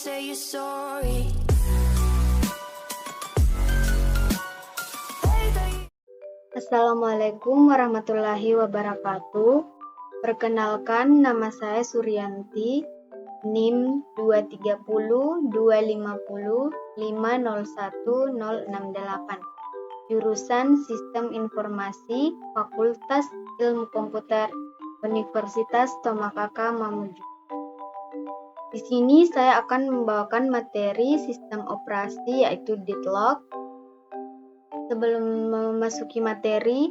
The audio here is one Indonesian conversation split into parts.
say you're sorry. Assalamualaikum warahmatullahi wabarakatuh. Perkenalkan, nama saya Suryanti, NIM 230 250 501068. Jurusan Sistem Informasi, Fakultas Ilmu Komputer, Universitas Tomakaka Mamuju. Di sini saya akan membawakan materi sistem operasi yaitu deadlock. Sebelum memasuki materi,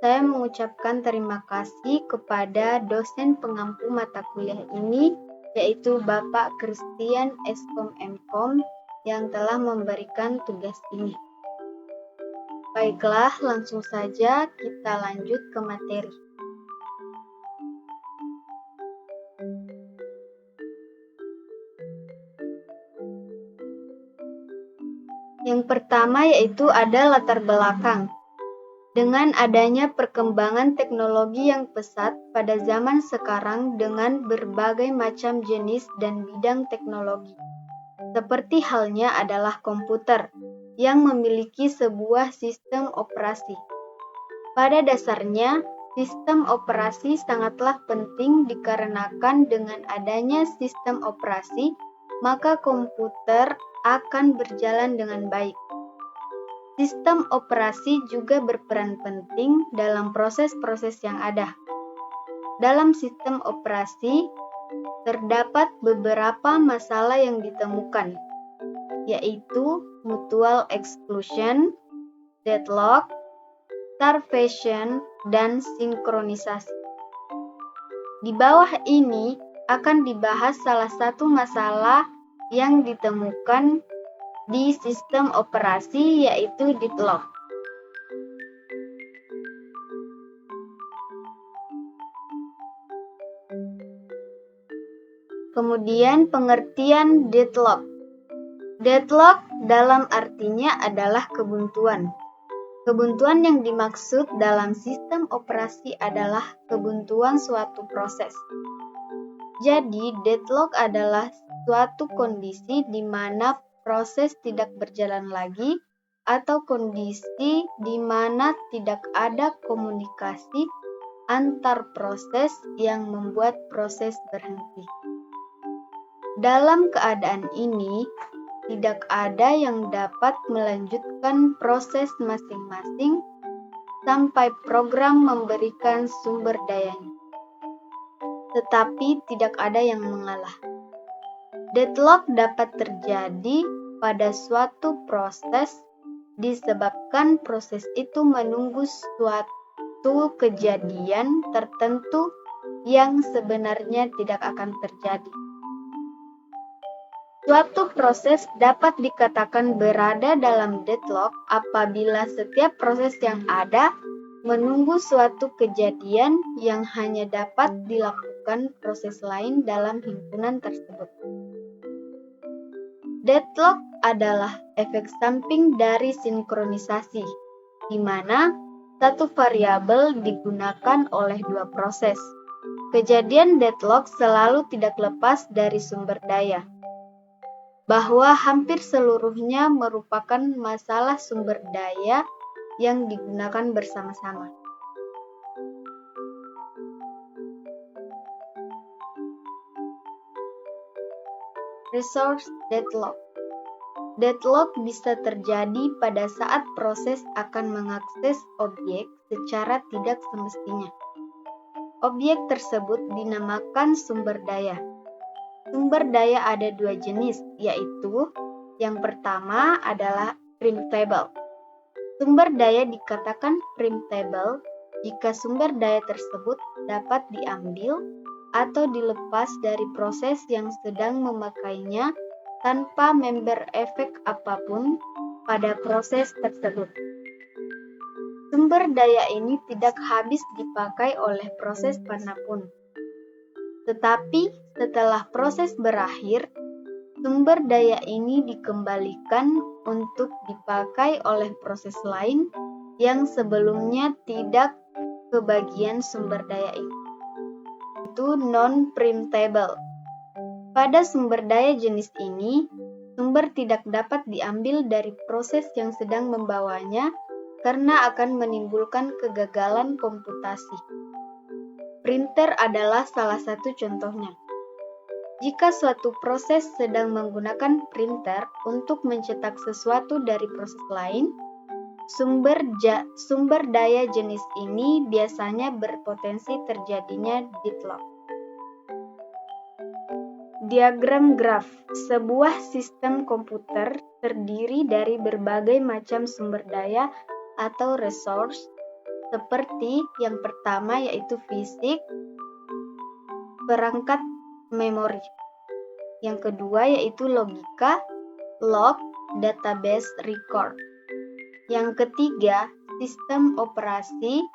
saya mengucapkan terima kasih kepada dosen pengampu mata kuliah ini, yaitu Bapak Christian Eskom Mkom yang telah memberikan tugas ini. Baiklah, langsung saja kita lanjut ke materi. Yang pertama yaitu ada latar belakang. Dengan adanya perkembangan teknologi yang pesat pada zaman sekarang dengan berbagai macam jenis dan bidang teknologi, seperti halnya adalah komputer yang memiliki sebuah sistem operasi. Pada dasarnya, sistem operasi sangatlah penting dikarenakan dengan adanya sistem operasi, maka komputer akan berjalan dengan baik. Sistem operasi juga berperan penting dalam proses-proses yang ada. Dalam sistem operasi, terdapat beberapa masalah yang ditemukan, yaitu mutual exclusion, deadlock, starvation, dan sinkronisasi. Di bawah ini akan dibahas salah satu masalah yang ditemukan di sistem operasi yaitu deadlock. Kemudian pengertian deadlock. Deadlock dalam artinya adalah kebuntuan. Kebuntuan yang dimaksud dalam sistem operasi adalah kebuntuan suatu proses. Jadi, deadlock adalah suatu kondisi di mana proses tidak berjalan lagi atau kondisi di mana tidak ada komunikasi antar proses yang membuat proses berhenti. Dalam keadaan ini, tidak ada yang dapat melanjutkan proses masing-masing sampai program memberikan sumber dayanya. Tetapi tidak ada yang mengalah. Deadlock dapat terjadi pada suatu proses disebabkan proses itu menunggu suatu kejadian tertentu yang sebenarnya tidak akan terjadi. Suatu proses dapat dikatakan berada dalam deadlock apabila setiap proses yang ada menunggu suatu kejadian yang hanya dapat dilakukan proses lain dalam himpunan tersebut. Deadlock adalah efek samping dari sinkronisasi, di mana satu variabel digunakan oleh dua proses. Kejadian deadlock selalu tidak lepas dari sumber daya, bahwa hampir seluruhnya merupakan masalah sumber daya yang digunakan bersama-sama. Resource deadlock. Deadlock bisa terjadi pada saat proses akan mengakses objek secara tidak semestinya. Objek tersebut dinamakan sumber daya. Sumber daya ada dua jenis, yaitu yang pertama adalah printable. Sumber daya dikatakan printable jika sumber daya tersebut dapat diambil atau dilepas dari proses yang sedang memakainya tanpa memberi efek apapun pada proses tersebut. Sumber daya ini tidak habis dipakai oleh proses manapun. Tetapi setelah proses berakhir, sumber daya ini dikembalikan untuk dipakai oleh proses lain yang sebelumnya tidak kebagian sumber daya ini. Itu non-printable. Pada sumber daya jenis ini, sumber tidak dapat diambil dari proses yang sedang membawanya karena akan menimbulkan kegagalan komputasi. Printer adalah salah satu contohnya. Jika suatu proses sedang menggunakan printer untuk mencetak sesuatu dari proses lain, sumber daya jenis ini biasanya berpotensi terjadinya deadlock. Diagram graf, sebuah sistem komputer terdiri dari berbagai macam sumber daya atau resource, seperti yang pertama yaitu fisik, perangkat memori. Yang kedua yaitu logika, log, database, record. Yang ketiga, sistem operasi,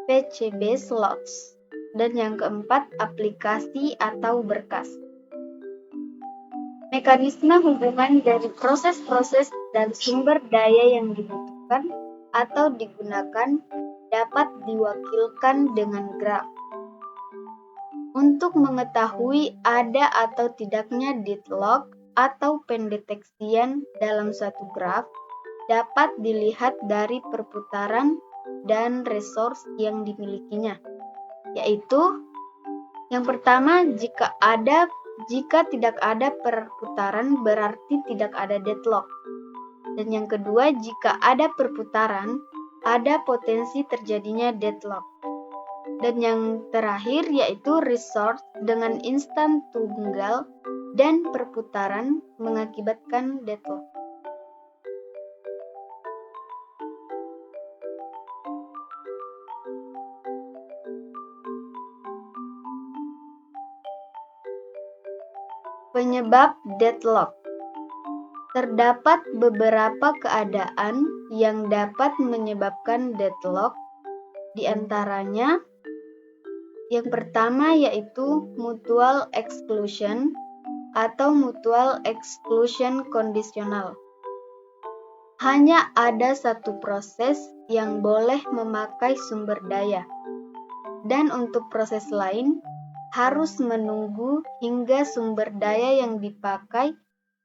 PCB slots. Dan yang keempat, aplikasi atau berkas. Mekanisme hubungan dari proses-proses dan sumber daya yang dibutuhkan atau digunakan dapat diwakilkan dengan graf. Untuk mengetahui ada atau tidaknya deadlock atau pendeteksian dalam suatu graf, dapat dilihat dari perputaran dan resource yang dimilikinya, yaitu yang pertama, jika tidak ada perputaran berarti tidak ada deadlock. Dan yang kedua, jika ada perputaran, ada potensi terjadinya deadlock. Dan yang terakhir yaitu resource dengan instan tunggal dan perputaran mengakibatkan deadlock. Penyebab deadlock. Terdapat beberapa keadaan yang dapat menyebabkan deadlock, di antaranya yang pertama yaitu mutual exclusion atau mutual exclusion kondisional. Hanya ada satu proses yang boleh memakai sumber daya, dan untuk proses lain harus menunggu hingga sumber daya yang dipakai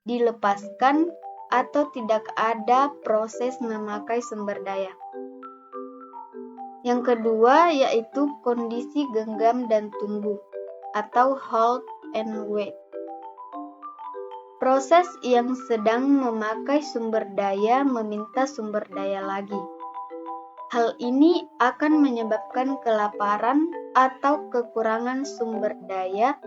dilepaskan atau tidak ada proses memakai sumber daya. Yang kedua yaitu kondisi genggam dan tunggu atau hold and wait. Proses yang sedang memakai sumber daya meminta sumber daya lagi. Hal ini akan menyebabkan kelaparan atau kekurangan sumber daya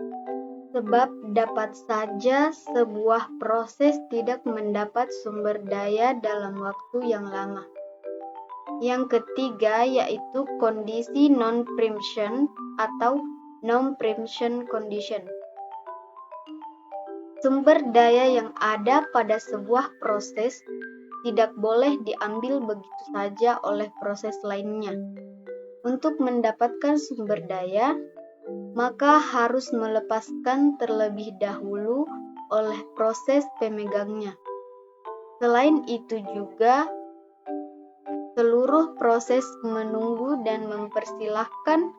sebab dapat saja sebuah proses tidak mendapat sumber daya dalam waktu yang lama. Yang ketiga yaitu kondisi non-preemption atau non-preemption condition. Sumber daya yang ada pada sebuah proses tidak boleh diambil begitu saja oleh proses lainnya. Untuk mendapatkan sumber daya, maka harus melepaskan terlebih dahulu oleh proses pemegangnya. Selain itu juga, seluruh proses menunggu dan mempersilahkan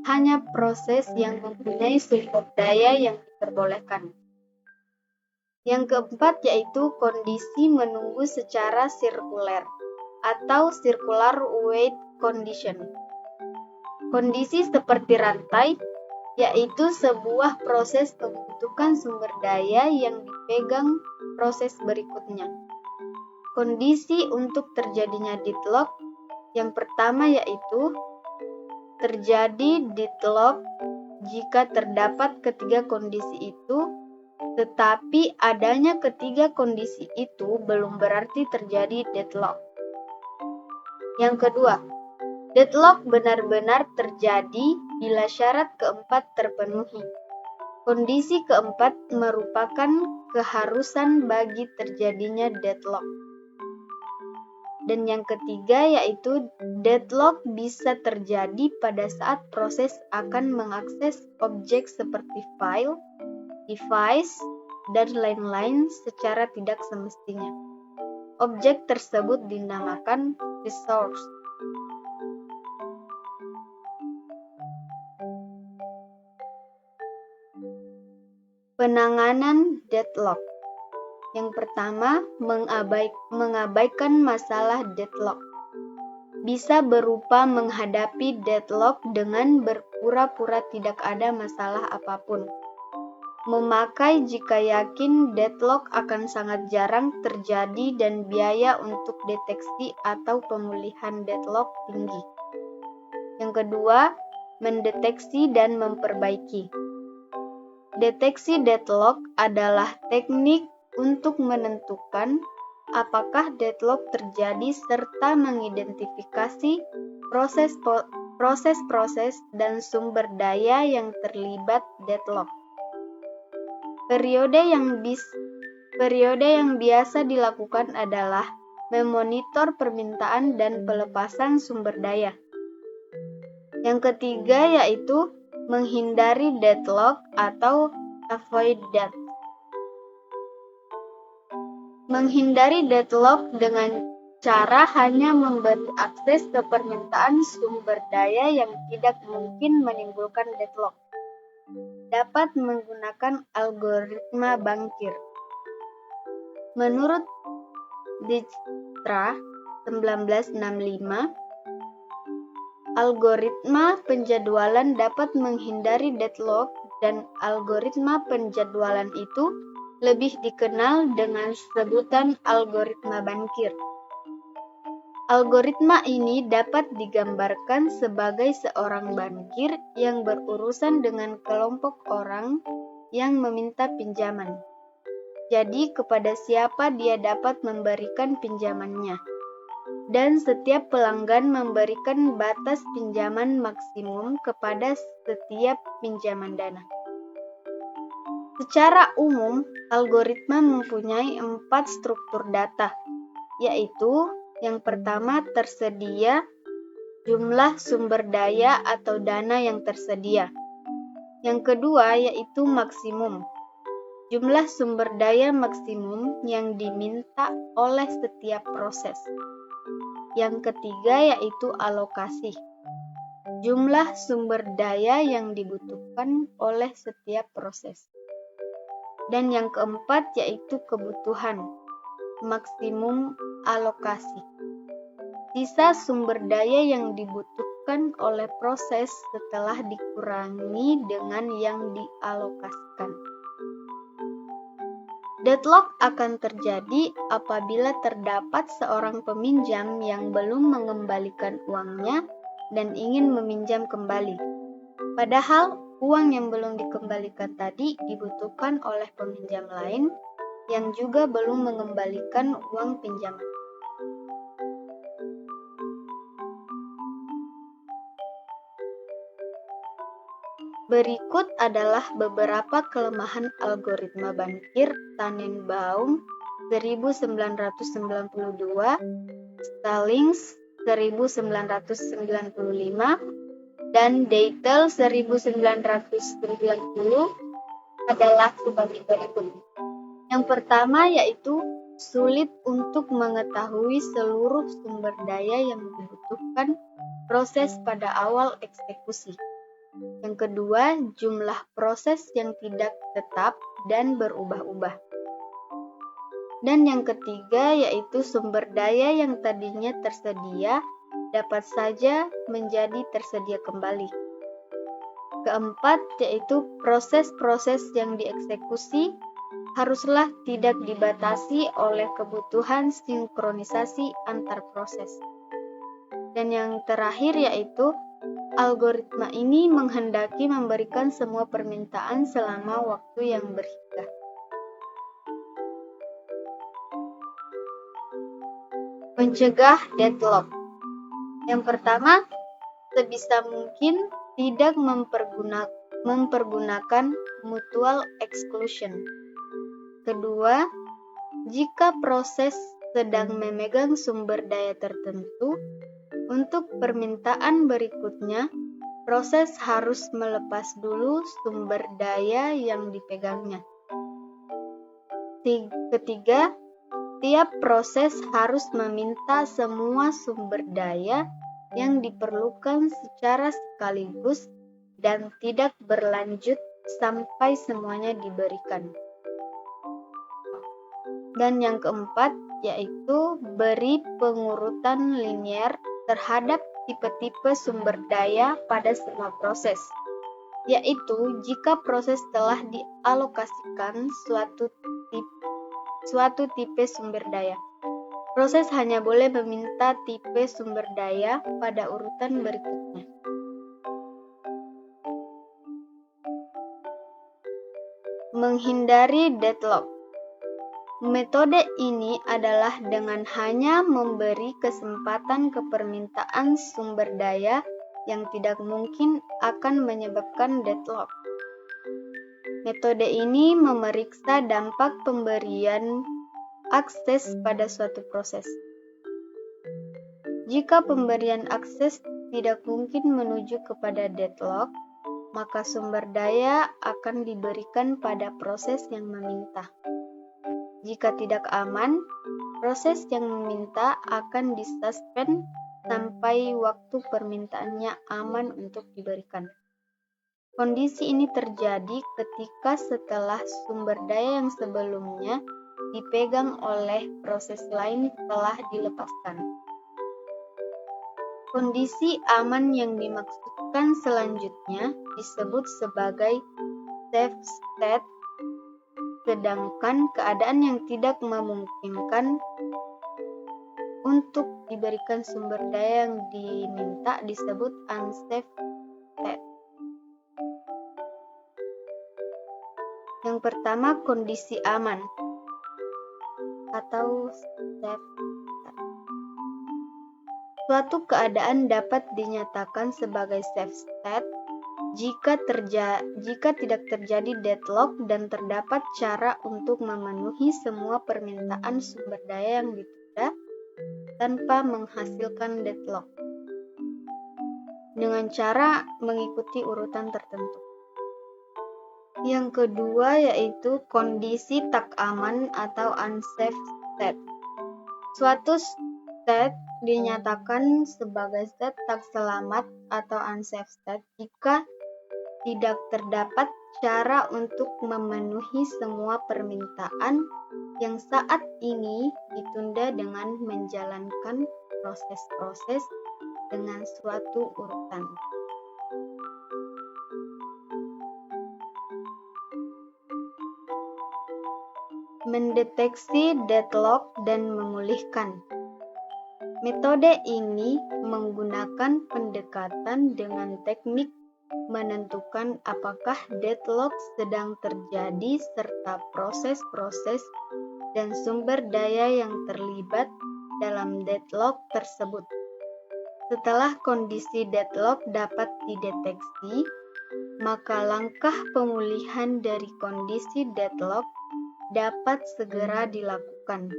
hanya proses yang mempunyai sumber daya yang diperbolehkan. Yang keempat yaitu kondisi menunggu secara sirkuler atau circular wait condition. Kondisi seperti rantai yaitu sebuah proses membutuhkan sumber daya yang dipegang proses berikutnya. Kondisi untuk terjadinya deadlock yang pertama yaitu terjadi deadlock jika terdapat ketiga kondisi itu, tetapi adanya ketiga kondisi itu belum berarti terjadi deadlock. Yang kedua, deadlock benar-benar terjadi bila syarat keempat terpenuhi. Kondisi keempat merupakan keharusan bagi terjadinya deadlock. Dan yang ketiga yaitu deadlock bisa terjadi pada saat proses akan mengakses objek seperti file, device, dan lain-lain secara tidak semestinya. Objek tersebut dinamakan resource. Penanganan deadlock. Yang pertama, mengabaikan masalah deadlock. Bisa berupa menghadapi deadlock dengan berpura-pura tidak ada masalah apapun. Memakai jika yakin deadlock akan sangat jarang terjadi dan biaya untuk deteksi atau pemulihan deadlock tinggi. Yang kedua, mendeteksi dan memperbaiki. Deteksi deadlock adalah teknik untuk menentukan apakah deadlock terjadi serta mengidentifikasi proses-proses dan sumber daya yang terlibat deadlock. Periode yang biasa dilakukan adalah memonitor permintaan dan pelepasan sumber daya. Yang ketiga yaitu menghindari deadlock atau avoid deadlock. Menghindari deadlock dengan cara hanya memberi akses ke permintaan sumber daya yang tidak mungkin menimbulkan deadlock. Dapat menggunakan algoritma bangkir. Menurut Dijkstra 1965, algoritma penjadwalan dapat menghindari deadlock dan algoritma penjadwalan itu lebih dikenal dengan sebutan algoritma bangkir. Algoritma ini dapat digambarkan sebagai seorang bankir yang berurusan dengan kelompok orang yang meminta pinjaman. Jadi kepada siapa dia dapat memberikan pinjamannya. Dan setiap pelanggan memberikan batas pinjaman maksimum kepada setiap pinjaman dana. Secara umum, algoritma mempunyai 4 struktur data, yaitu yang pertama tersedia, jumlah sumber daya atau dana yang tersedia. Yang kedua yaitu maksimum, jumlah sumber daya maksimum yang diminta oleh setiap proses. Yang ketiga yaitu alokasi, jumlah sumber daya yang dibutuhkan oleh setiap proses. Dan yang keempat yaitu kebutuhan, maksimum alokasi. Sisa sumber daya yang dibutuhkan oleh proses setelah dikurangi dengan yang dialokasikan. Deadlock akan terjadi apabila terdapat seorang peminjam yang belum mengembalikan uangnya dan ingin meminjam kembali. Padahal uang yang belum dikembalikan tadi dibutuhkan oleh peminjam lain yang juga belum mengembalikan uang pinjaman. Berikut adalah beberapa kelemahan algoritma bangkir Tannenbaum 1992, Stallings 1995, dan Deitel 1990 adalah sebagai berikut. Yang pertama yaitu sulit untuk mengetahui seluruh sumber daya yang dibutuhkan proses pada awal eksekusi. Yang kedua, jumlah proses yang tidak tetap dan berubah-ubah. Dan yang ketiga yaitu sumber daya yang tadinya tersedia dapat saja menjadi tersedia kembali. Keempat yaitu proses-proses yang dieksekusi haruslah tidak dibatasi oleh kebutuhan sinkronisasi antar proses. Dan yang terakhir yaitu algoritma ini menghendaki memberikan semua permintaan selama waktu yang berhingga. Mencegah deadlock. Yang pertama, sebisa mungkin tidak mempergunakan mutual exclusion. Kedua, jika proses sedang memegang sumber daya tertentu, untuk permintaan berikutnya, proses harus melepas dulu sumber daya yang dipegangnya. Ketiga, tiap proses harus meminta semua sumber daya yang diperlukan secara sekaligus dan tidak berlanjut sampai semuanya diberikan. Dan yang keempat yaitu beri pengurutan linier terhadap tipe-tipe sumber daya pada semua proses, yaitu jika proses telah dialokasikan suatu tipe sumber daya, proses hanya boleh meminta tipe sumber daya pada urutan berikutnya. Menghindari deadlock. Metode ini adalah dengan hanya memberi kesempatan ke permintaan sumber daya yang tidak mungkin akan menyebabkan deadlock. Metode ini memeriksa dampak pemberian akses pada suatu proses. Jika pemberian akses tidak mungkin menuju kepada deadlock, maka sumber daya akan diberikan pada proses yang meminta. Jika tidak aman, proses yang meminta akan disuspend sampai waktu permintaannya aman untuk diberikan. Kondisi ini terjadi ketika setelah sumber daya yang sebelumnya dipegang oleh proses lain telah dilepaskan. Kondisi aman yang dimaksudkan selanjutnya disebut sebagai safe state, sedangkan keadaan yang tidak memungkinkan untuk diberikan sumber daya yang diminta disebut unsafe state. Yang pertama, kondisi aman atau safe state. Suatu keadaan dapat dinyatakan sebagai safe state jika tidak terjadi deadlock dan terdapat cara untuk memenuhi semua permintaan sumber daya yang ditunda tanpa menghasilkan deadlock, dengan cara mengikuti urutan tertentu. Yang kedua yaitu kondisi tak aman atau unsafe state. Suatu state dinyatakan sebagai state tak selamat atau unsafe state jika tidak terdapat cara untuk memenuhi semua permintaan yang saat ini ditunda dengan menjalankan proses-proses dengan suatu urutan. Mendeteksi deadlock dan memulihkan. Metode ini menggunakan pendekatan dengan teknik menentukan apakah deadlock sedang terjadi serta proses-proses dan sumber daya yang terlibat dalam deadlock tersebut. Setelah kondisi deadlock dapat dideteksi, maka langkah pemulihan dari kondisi deadlock dapat segera dilakukan.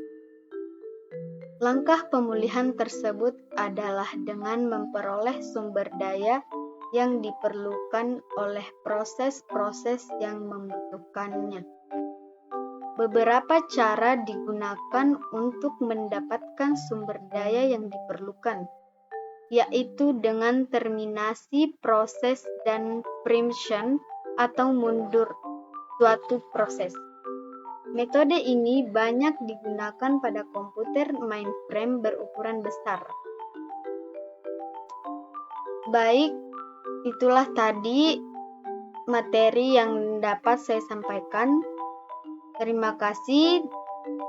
Langkah pemulihan tersebut adalah dengan memperoleh sumber daya yang diperlukan oleh proses-proses yang membutuhkannya. Beberapa cara digunakan untuk mendapatkan sumber daya yang diperlukan, yaitu dengan terminasi proses dan preemption atau mundur suatu proses. Metode ini banyak digunakan pada komputer mainframe berukuran besar. Baik, itulah tadi materi yang dapat saya sampaikan. Terima kasih.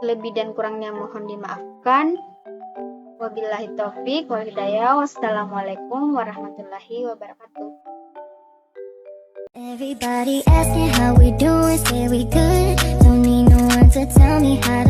Lebih dan kurangnya mohon dimaafkan. Wabillahi taufik wal hidayah. Wassalamualaikum warahmatullahi wabarakatuh. Everybody asking how we doing, say we good. Don't need no one to tell me how